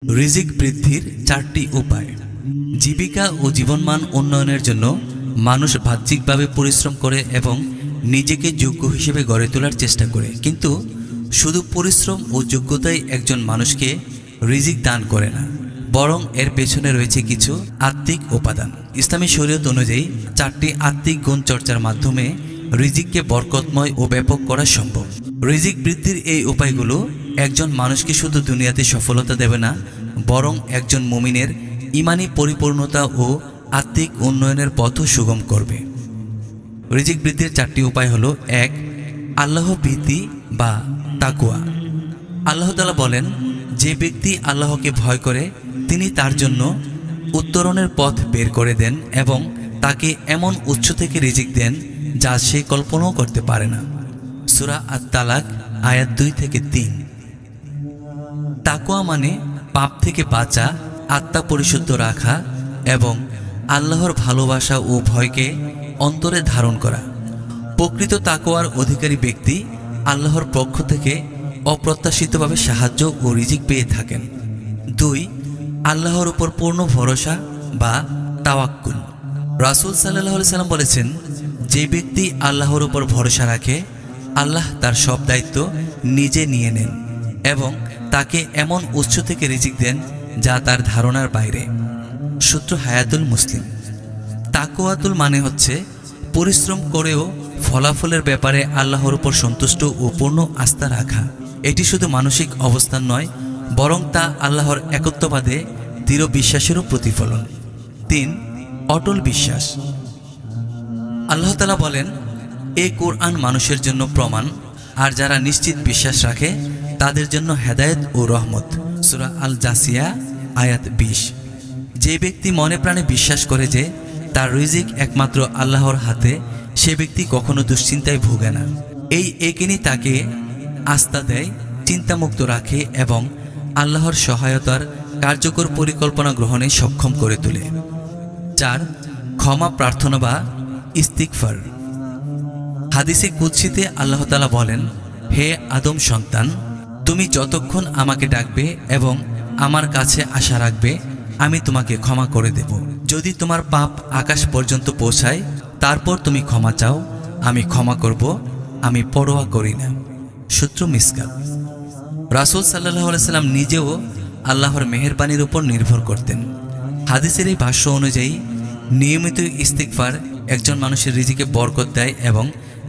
রিজিক বৃদ্ধির চারটি উপায়। জীবিকা ও জীবনমান উন্নয়নের জন্য মানুষ বাহ্যিকভাবে পরিশ্রম করে এবং নিজেকে যোগ্য হিসেবে গড়ে তোলার চেষ্টা করে, কিন্তু শুধু পরিশ্রম ও যোগ্যতাই একজন মানুষকে রিজিক দান করে না, বরং এর পেছনে রয়েছে কিছু আত্মিক উপাদান। ইসলামী শরীয়ত অনুযায়ী চারটি আত্মিক গুণ চর্চার মাধ্যমে রিজিককে বরকতময় ও ব্যাপক করা সম্ভব। রিজিক বৃদ্ধির এই উপায়গুলো একজন মানুষকে শুধু দুনিয়াতে সফলতা দেবে না, বরং একজন মুমিনের ঈমানি পরিপূর্ণতা ও আত্মিক উন্নয়নের পথও সুগম করবে। রিজিক বৃদ্ধির চারটি উপায় হলো: ১. আল্লাহ ভীতি বা তাকওয়া। আল্লাহ তাআলা বলেন, যে ব্যক্তি আল্লাহকে ভয় করে তিনি তার জন্য উত্তরণের পথ বের করে দেন এবং তাকে এমন উৎস থেকে রিজিক দেন যা সে কল্পনাও করতে পারে না। সূরা আত-তালাক আয়াত 2-3। তাকওয়া মানে পাপ থেকে বাঁচা, আত্মা পরিশুদ্ধ রাখা এবং আল্লাহর ভালোবাসা ও ভয়কে অন্তরে ধারণ করা। প্রকৃত তাকওয়ার অধিকারী ব্যক্তি আল্লাহর পক্ষ থেকে অপ্রত্যাশিতভাবে সাহায্য ও রিজিক পেয়ে থাকেন। ২. আল্লাহর উপর পূর্ণ ভরসা বা তাওয়াক্কুল। রাসূল সাল্লাল্লাহু আলাইহি সাল্লাম বলেছেন, যে ব্যক্তি আল্লাহর উপর ভরসা রাখে, আল্লাহ তার সব দায়িত্ব নিজে নিয়ে নেন এবং তাকে এমন উৎস থেকে রিজিক দেন যা তার ধারণার বাইরে। সূত্র হায়াতুল মুসলিম। তাকওয়াতুল মানে হচ্ছে পরিশ্রম করেও ফলাফলের ব্যাপারে আল্লাহর উপর সন্তুষ্ট ও পূর্ণ আস্থা রাখা। এটি শুধু মানসিক অবস্থান নয়, বরং তা আল্লাহর একত্ববাদে দৃঢ় বিশ্বাসেরও প্রতিফলন। ৩. অটল বিশ্বাস। আল্লাহ তাআলা বলেন, এই কোরআন মানুষের জন্য প্রমাণ, আর যারা নিশ্চিত বিশ্বাস রাখে তাদের জন্য হেদায়েত ও রহমত। সূরা আল জাসিয়া আয়াত ২০। যে ব্যক্তি মনে প্রাণে বিশ্বাস করে যে তার রিজিক একমাত্র আল্লাহর হাতে, সে ব্যক্তি কখনো দুশ্চিন্তায় ভোগে না। এই একিনি তাকে আস্থা দেয়, চিন্তামুক্ত রাখে এবং আল্লাহর সহায়তার কার্যকর পরিকল্পনা গ্রহণে সক্ষম করে তোলে। ৪. ক্ষমা প্রার্থনা বা ইস্তিগফার। হাদিসে কুদসিতে আল্লাহ তাআলা বলেন, হে আদম সন্তান, তুমি যতক্ষণ আমাকে ডাকবে এবং আমার কাছে আশা রাখবে, আমি তোমাকে ক্ষমা করে দেব। যদি তোমার পাপ আকাশ পর্যন্ত পৌঁছায়, তারপর তুমি ক্ষমা চাও, আমি ক্ষমা করব, আমি পরোয়া করি না। সূত্র মিসকাত। রাসূল সাল্লাল্লাহু আলাইহি সাল্লাম নিজেও আল্লাহর মেহেরবানির উপর নির্ভর করতেন। হাদিসের এই ভাষ্য অনুযায়ী নিয়মিত ইস্তিগফার একজন মানুষের রিজিকে বরকত দেয় এবং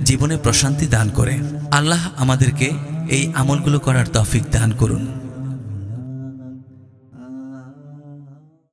জীবনে প্রশান্তি দান করে। আল্লাহ আমাদেরকে এই আমলগুলো করার তৌফিক দান করুন।